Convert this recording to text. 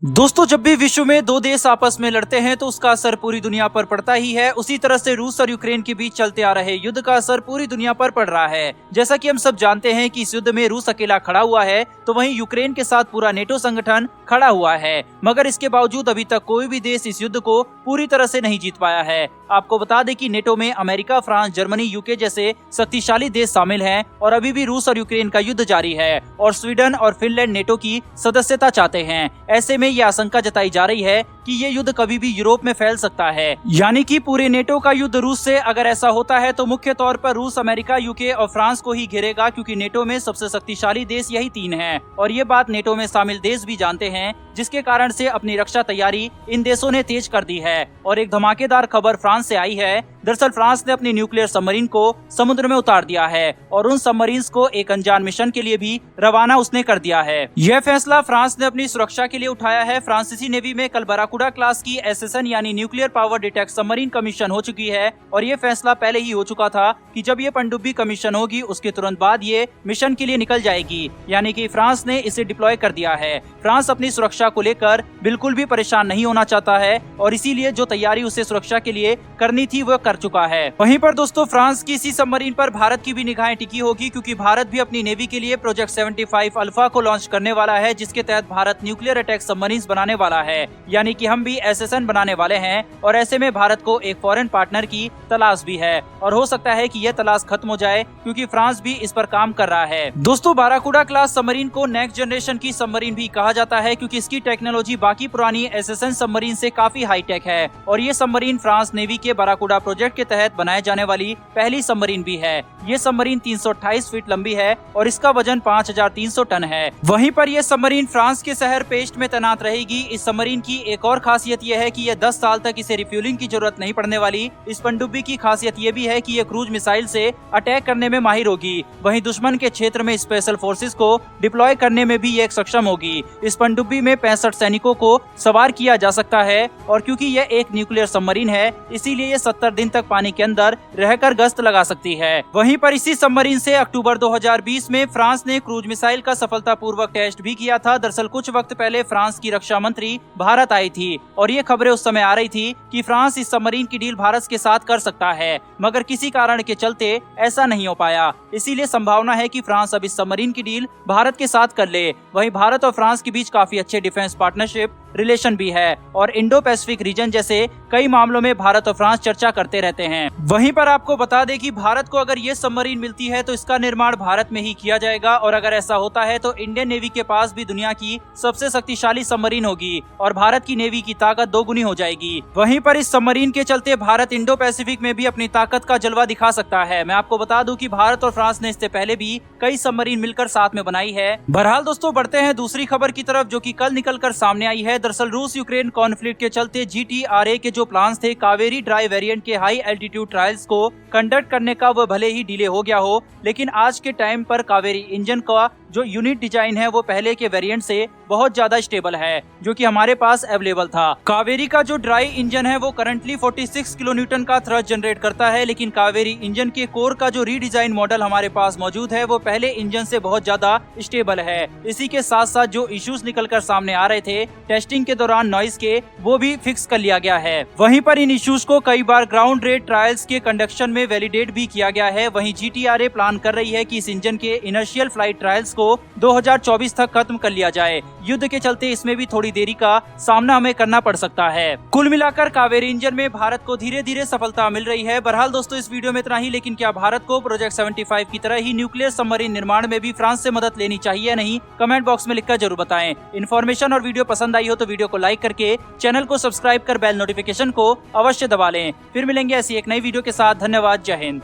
दोस्तों, जब भी विश्व में दो देश आपस में लड़ते हैं तो उसका असर पूरी दुनिया पर पड़ता ही है। उसी तरह से रूस और यूक्रेन के बीच चलते आ रहे युद्ध का असर पूरी दुनिया पर पड़ रहा है। जैसा कि हम सब जानते हैं कि इस युद्ध में रूस अकेला खड़ा हुआ है, तो वहीं यूक्रेन के साथ पूरा नेटो संगठन खड़ा हुआ है। मगर इसके बावजूद अभी तक कोई भी देश इस युद्ध को पूरी तरह से नहीं जीत पाया है। आपको बता दें कि नेटो में अमेरिका, फ्रांस, जर्मनी, यूके जैसे शक्तिशाली देश शामिल हैं और अभी भी रूस और यूक्रेन का युद्ध जारी है और स्वीडन और फिनलैंड नेटो की सदस्यता चाहते हैं। ऐसे में ये आशंका जताई जा रही है कि ये युद्ध कभी भी यूरोप में फैल सकता है, यानी कि पूरे नेटो का युद्ध रूस से। अगर ऐसा होता है तो मुख्य तौर पर रूस अमेरिका, यूके और फ्रांस को ही घेरेगा, क्योंकि नेटो में सबसे शक्तिशाली देश यही तीन हैं और ये बात नेटो में शामिल देश भी जानते हैं, जिसके कारण से अपनी रक्षा तैयारी इन देशों ने तेज कर दी है। और एक धमाकेदार खबर फ्रांस से आई है। दरअसल फ्रांस ने अपनी न्यूक्लियर सबमरीन को समुद्र में उतार दिया है और उन सबमरीन्स को एक अनजान मिशन के लिए भी रवाना उसने कर दिया है। यह फैसला फ्रांस ने अपनी सुरक्षा के लिए उठाया है। फ्रांसीसी नेवी में कल बराकुडा क्लास की एसएसएन यानी nuclear power detect submarine commission हो चुकी है और ये फैसला पहले ही हो चुका था कि जब ये पनडुब्बी कमीशन होगी उसके तुरंत बाद ये मिशन के लिए निकल जाएगी, यानी कि फ्रांस ने इसे डिप्लॉय कर दिया है। फ्रांस अपनी सुरक्षा को लेकर बिल्कुल भी परेशान नहीं होना चाहता है और इसीलिए जो तैयारी उसे सुरक्षा के लिए करनी थी वो कर चुका है। वहीं पर दोस्तों, फ्रांस की इसी सबमरीन पर भारत की भी निगाहें टिकी होगी, क्योंकि भारत भी अपनी नेवी के लिए प्रोजेक्ट 75 अल्फा को लॉन्च करने वाला है, जिसके तहत भारत न्यूक्लियर अटैक सबमरीन बनाने वाला है, यानी कि हम भी एसएसएन बनाने वाले हैं। और ऐसे में भारत को एक फॉरेन पार्टनर की तलाश भी है और हो सकता है कि यह तलाश खत्म हो जाए, क्योंकि फ्रांस भी इस पर काम कर रहा है। दोस्तों, बाराकुडा क्लास सबमरीन को नेक्स्ट जनरेशन की सबमरीन भी कहा जाता है, क्योंकि इसकी टेक्नोलॉजी बाकी पुरानी एसएसएन सबमरीन से काफी हाईटेक है और ये सबमरीन फ्रांस नेवी के बाराकुडा प्रोजेक्ट के तहत बनाए जाने वाली पहली सबमरीन भी है। ये सबमरीन 328 फीट लंबी है और इसका वजन 5300 टन है। वहीं पर यह सबमरीन फ्रांस के शहर पेस्ट में तैनात रहेगी। इस सबमरीन की एक और खासियत यह है कि यह 10 साल तक इसे रिफ्यूलिंग की जरूरत नहीं पड़ने वाली। इस पनडुब्बी की खासियत यह भी है कि यह क्रूज मिसाइल से अटैक करने में माहिर होगी। वहीं दुश्मन के क्षेत्र में स्पेशल फोर्सेस को डिप्लॉय करने में भी ये सक्षम होगी। इस पनडुब्बी में 65 सैनिकों को सवार किया जा सकता है और क्योंकि यह एक न्यूक्लियर सबमरीन है, इसीलिए ये 70 दिन तक पानी के अंदर रहकर गश्त लगा सकती है। वहीं पर इसी सबमरीन से अक्टूबर 2020 में फ्रांस ने क्रूज मिसाइल का सफलतापूर्वक टेस्ट भी किया था। दरअसल कुछ वक्त पहले फ्रांस की रक्षा मंत्री भारत आई थी और ये खबरें उस समय आ रही थी कि फ्रांस इस सबमरीन की डील भारत के साथ कर सकता है, मगर किसी कारण के चलते ऐसा नहीं हो पाया। इसीलिए संभावना है कि फ्रांस अब इस सबमरीन की डील भारत के साथ कर ले। वहीं भारत और फ्रांस के बीच काफी अच्छे डिफेंस पार्टनरशिप रिलेशन भी है और इंडो पैसिफिक रीजन जैसे कई मामलों में भारत और फ्रांस चर्चा करते रहते हैं। वहीं पर आपको बता दें कि भारत को अगर ये सबमरीन मिलती है तो इसका निर्माण भारत में ही किया जाएगा और अगर ऐसा होता है तो इंडियन नेवी के पास भी दुनिया की सबसे शक्तिशाली सबमरीन होगी और भारत की नेवी की ताकत दोगुनी हो जाएगी। वहीं पर इस सबमरीन के चलते भारत इंडो पैसिफिक में भी अपनी ताकत का जलवा दिखा सकता है। मैं आपको बता दूं कि भारत और फ्रांस ने इससे पहले भी कई सबमरीन मिलकर साथ में बनाई है। बहरहाल दोस्तों, बढ़ते हैं दूसरी खबर की तरफ, जो कि कल निकलकर सामने आई है। दरअसल रूस यूक्रेन कॉन्फ्लिक्ट के चलते GTRA के जो प्लान्स थे कावेरी ड्राई वेरिएंट के हाई एल्टीट्यूड ट्रायल्स को कंडक्ट करने का, वह भले ही डिले हो गया हो, लेकिन आज के टाइम पर कावेरी इंजन का जो यूनिट डिजाइन है वो पहले के वेरिएंट से बहुत ज्यादा स्टेबल है, जो कि हमारे पास अवेलेबल था। कावेरी का जो ड्राई इंजन है वो करंटली 46 किलो न्यूटन का थ्रस्ट जनरेट करता है, लेकिन कावेरी इंजन के कोर का जो रीडिजाइन मॉडल हमारे पास मौजूद है वो पहले इंजन से बहुत ज्यादा स्टेबल है। इसी के साथ साथ जो इश्यूज निकलकर सामने आ रहे थे टेस्टिंग के दौरान नॉइस के, वो भी फिक्स कर लिया गया है। वहीं पर इन इश्यूज को कई बार ग्राउंड रेट ट्रायल्स के कंडक्शन में वैलिडेट भी किया गया है। वहीं GTRA प्लान कर रही है कि इस इंजन के इनर्शियल फ्लाइट ट्रायल्स को 2024 तक खत्म कर लिया जाए। युद्ध के चलते इसमें भी थोड़ी देरी का सामना हमें करना पड़ सकता है। कुल मिलाकर कावेरी इंजन में भारत को धीरे धीरे सफलता मिल रही है। बहरहाल दोस्तों, इस वीडियो में इतना ही, लेकिन क्या भारत को प्रोजेक्ट 75 की तरह ही न्यूक्लियर सबमरीन निर्माण में भी फ्रांस से मदद लेनी चाहिए या नहीं? कमेंट बॉक्स में लिखकर जरूर बताएं। इन्फॉर्मेशन और वीडियो पसंद आई हो तो वीडियो को लाइक करके चैनल को सब्सक्राइब कर बेल नोटिफिकेशन को अवश्य दबा लें। फिर मिलेंगे ऐसी एक नई वीडियो के साथ। धन्यवाद। जय हिंद।